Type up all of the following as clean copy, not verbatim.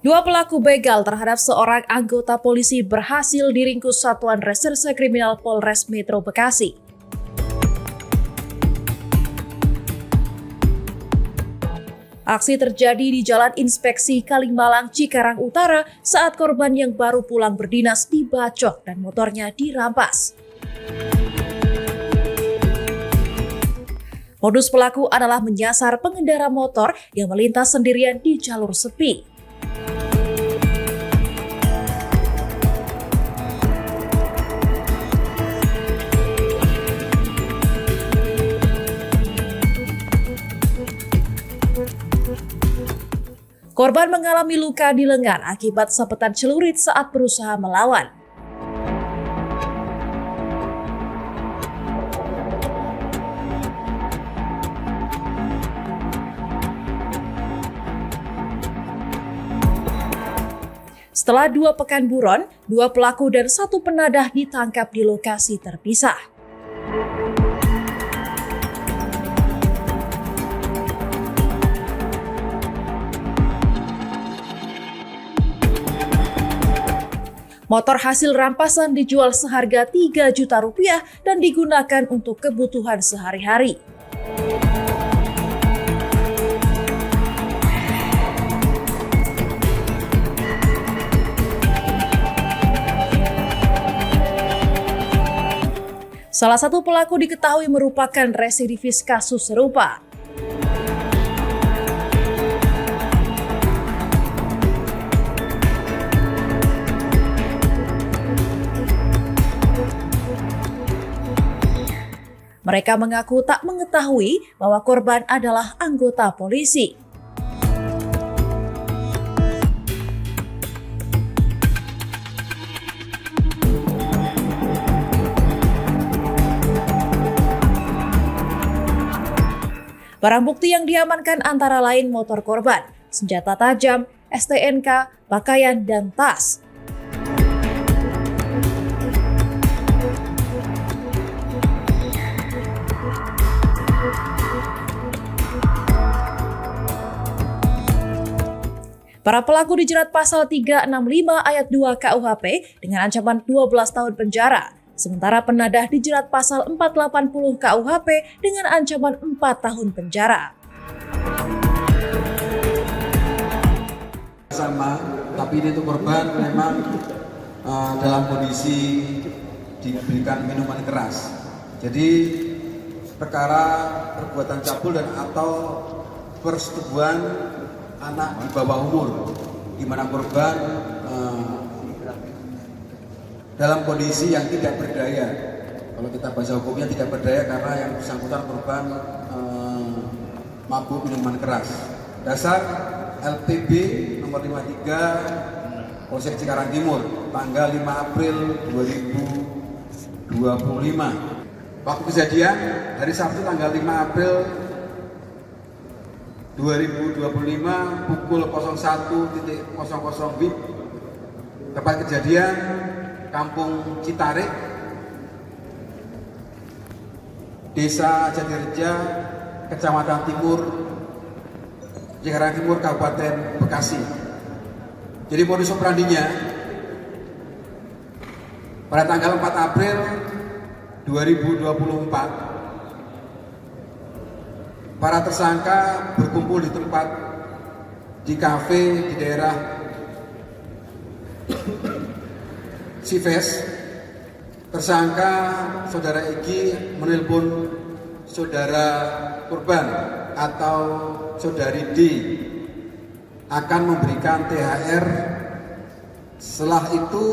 Dua pelaku begal terhadap seorang anggota polisi berhasil diringkus Satuan Reserse Kriminal Polres Metro Bekasi. Aksi terjadi di Jalan Inspeksi Kalimalang, Cikarang Utara saat korban yang baru pulang berdinas dibacok dan motornya dirampas. Modus pelaku adalah menyasar pengendara motor yang melintas sendirian di jalur sepi. Korban mengalami luka di lengan akibat sabetan celurit saat berusaha melawan. Setelah 2 pekan buron, 2 pelaku dan 1 penadah ditangkap di lokasi terpisah. Motor hasil rampasan dijual seharga 3 juta rupiah dan digunakan untuk kebutuhan sehari-hari. Salah satu pelaku diketahui merupakan residivis kasus serupa. Mereka mengaku tak mengetahui bahwa korban adalah anggota polisi. Barang bukti yang diamankan antara lain motor korban, senjata tajam, STNK, pakaian, dan tas. Para pelaku dijerat pasal 365 ayat 2 KUHP dengan ancaman 12 tahun penjara. Sementara penadah dijerat pasal 480 KUHP dengan ancaman 4 tahun penjara. Sama, tapi ini tuh korban memang dalam kondisi diberikan minuman keras. Jadi perkara perbuatan cabul dan atau persetubuhan anak di bawah umur, di mana korban dalam kondisi yang tidak berdaya. Kalau kita bahasa hukumnya tidak berdaya karena yang bersangkutan korban mabuk minuman keras. Dasar LPB nomor 53 Polsek Cikarang Timur tanggal 5 April 2025. Waktu kejadian hari Sabtu tanggal 5 April 2025 pukul 01.00 WIB. Tempat kejadian Kampung Citarik, Desa Jatireja, Kecamatan Timur, Cikarang Timur, Kabupaten Bekasi. Jadi modus operandinya pada tanggal 4 April 2024 para tersangka berkumpul di tempat di kafe di daerah Sives. Tersangka saudara Egy menelpon saudara korban atau saudari D akan memberikan THR. Setelah itu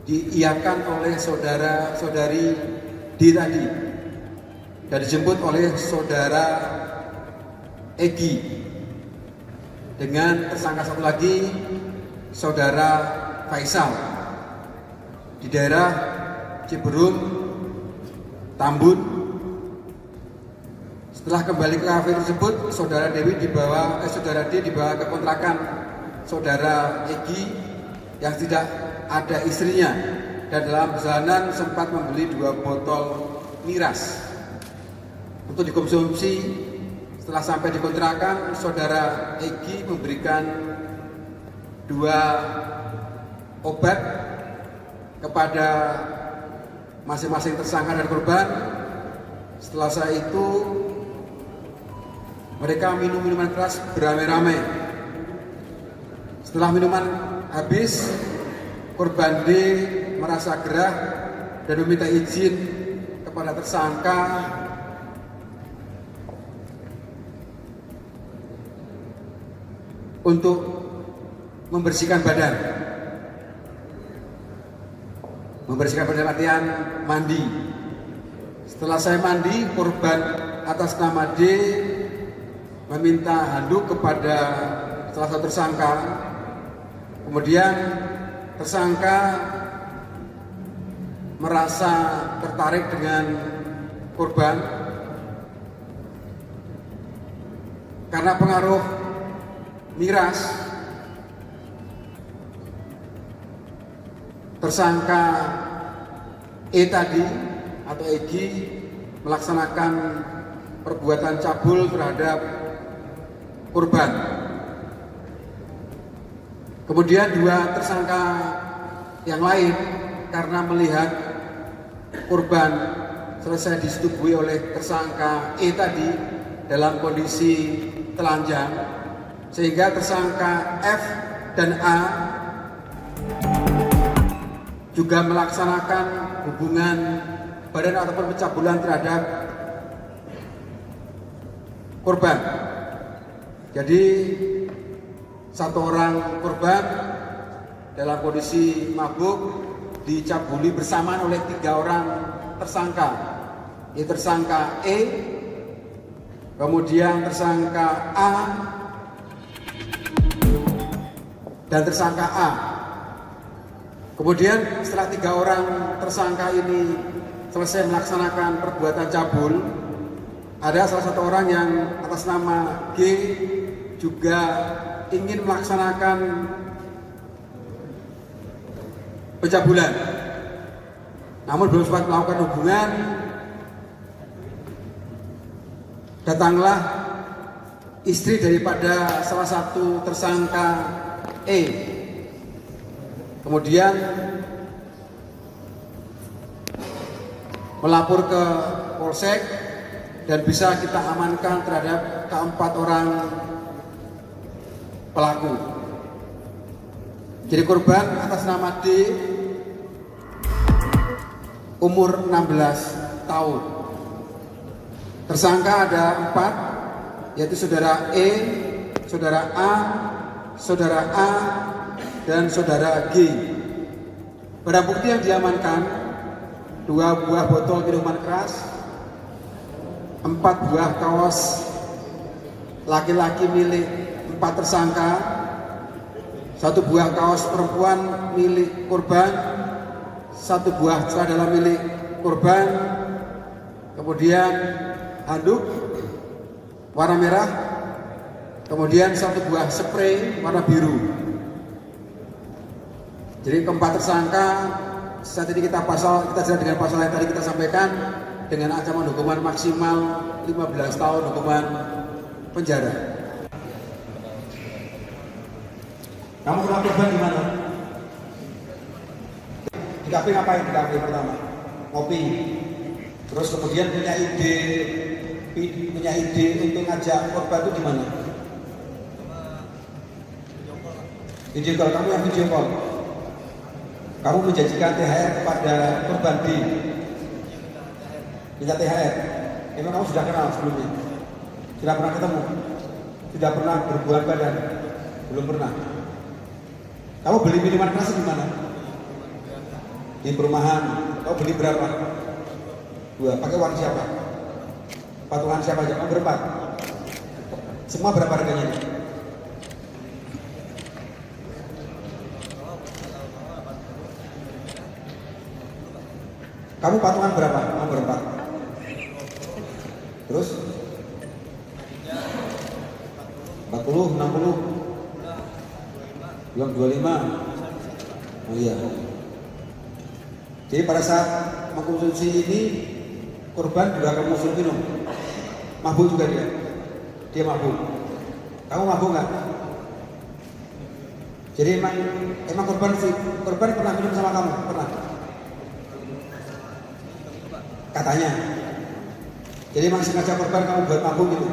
diiyakan oleh saudari D tadi dan dijemput oleh saudara Egy dengan tersangka satu lagi saudara Faisal di daerah Ciberum, Tambun. Setelah kembali ke kafe tersebut, saudara D dibawa ke kontrakan saudara Egy yang tidak ada istrinya dan dalam perjalanan sempat membeli 2 botol miras untuk dikonsumsi. Setelah sampai di kontrakan, saudara Egy memberikan 2 obat kepada masing-masing tersangka dan korban. Setelah saya itu mereka minum minuman keras beramai-ramai. Setelah minuman habis, korban D merasa gerah dan meminta izin kepada tersangka untuk membersihkan badan. Membersihkan badan artian mandi. Setelah saya mandi, korban atas nama D meminta handuk kepada salah satu tersangka. Kemudian tersangka merasa tertarik dengan korban karena pengaruh miras. Tersangka E tadi atau Egi melaksanakan perbuatan cabul terhadap korban. Kemudian 2 tersangka yang lain karena melihat korban selesai disetubuhi oleh tersangka E tadi dalam kondisi telanjang, sehingga tersangka F dan A juga melaksanakan hubungan badan ataupun pencabulan terhadap korban. Jadi 1 orang korban dalam kondisi mabuk dicabuli bersamaan oleh 3 orang tersangka. Yaitu tersangka E, kemudian tersangka A, dan tersangka A. Kemudian setelah 3 orang tersangka ini selesai melaksanakan perbuatan cabul, ada salah satu orang yang atas nama G juga ingin melaksanakan pencabulan. Namun belum sempat melakukan hubungan, datanglah istri daripada salah satu tersangka E. Kemudian melapor ke polsek dan bisa kita amankan terhadap ke-4 orang pelaku. Jadi korban atas nama D umur 16 tahun. Tersangka ada 4, yaitu saudara E, saudara A, saudara A, dan saudara G. Barang bukti yang diamankan 2 buah botol minuman keras, 4 buah kaos laki-laki milik 4 tersangka, 1 buah kaos perempuan milik korban, 1 buah celana milik korban, kemudian handuk warna merah, kemudian 1 buah spray warna biru. Jadi ke-4 tersangka saat ini kita jerat dengan pasal yang tadi kita sampaikan dengan ancaman hukuman maksimal 15 tahun hukuman penjara. Kamu pernah korban di mana? Di kafe ngapain? Di kafe pertama ngopi. Terus kemudian punya ide untuk ngajak korban itu di mana? Video call. Kamu yang video call. Kamu menjanjikan THR kepada korban B. Minta THR. Emang kamu sudah kenal sebelumnya? Sudah pernah ketemu? Sudah pernah berhubungan badan? Belum pernah. Kamu beli minuman keras di mana? Di perumahan. Kamu beli berapa? 2. Pakai uang siapa? Patungan siapa aja? Kamu berapa? Semua berapa harganya? Kamu patungan berapa? Kamu berempat. Terus? 40, 60, belum 25. Oh iya. Jadi pada saat mengkonsumsi ini, korban juga akan konsumsi minum. Mabuk juga dia. Dia mabuk. Kamu mabuk nggak? Jadi emang korban pernah minum sama kamu? Pernah? Katanya. Jadi emang sengaja korban kamu buat mabuk gitu?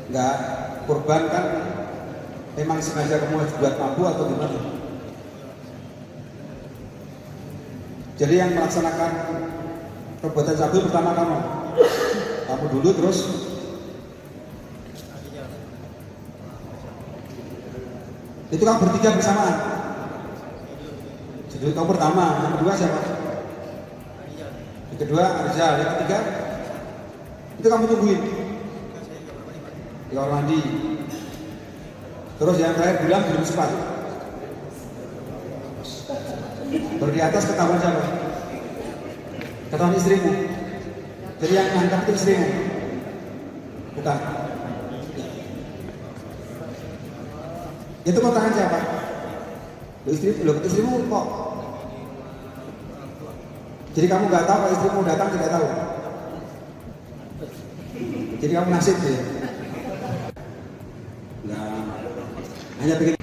Enggak, korban kan memang sengaja kamu buat mabuk atau gimana? Jadi yang melaksanakan perbuatan cabul pertama kamu dulu terus itu kamu bertiga bersamaan. Jadi kamu pertama, yang kedua siapa? Yang kedua Arjal, yang ketiga itu kamu tungguin di kamar mandi. Terus yang terakhir bilang belum sempat. Baru di atas ketahuan siapa? Ketahuan istrimu. Jadi yang nangkap itu istrimu, bukan? Itu kontrakan siapa? Istrimu kok? Jadi kamu nggak tahu kalau istrimu datang, tidak tahu. Jadi kamu nasib ya? Nggak, hanya bikin